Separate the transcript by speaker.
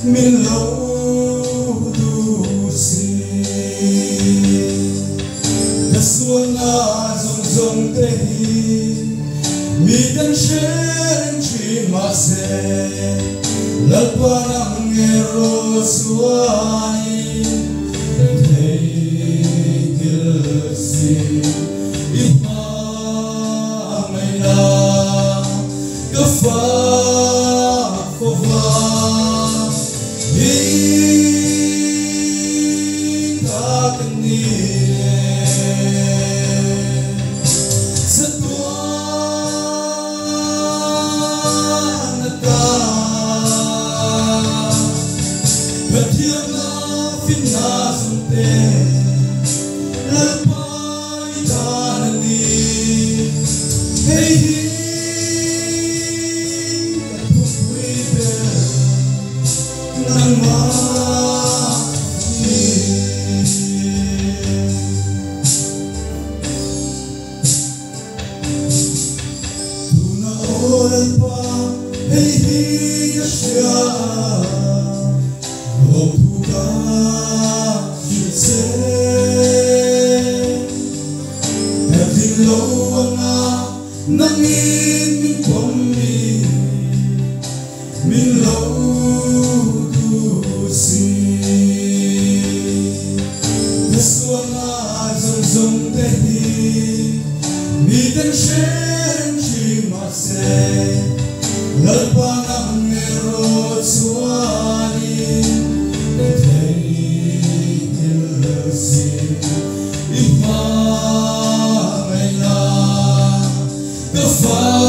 Speaker 1: Min lâu du si đã xuống rong rong tê mi đang shen chi mà se lal pa nang ero suai thei gil si ipa mai na ka fa Min lâu du si đã xuống rong rong tê mi đang shen chi mà se lal pa nang ero suai thei gil si ipa mai na ka fa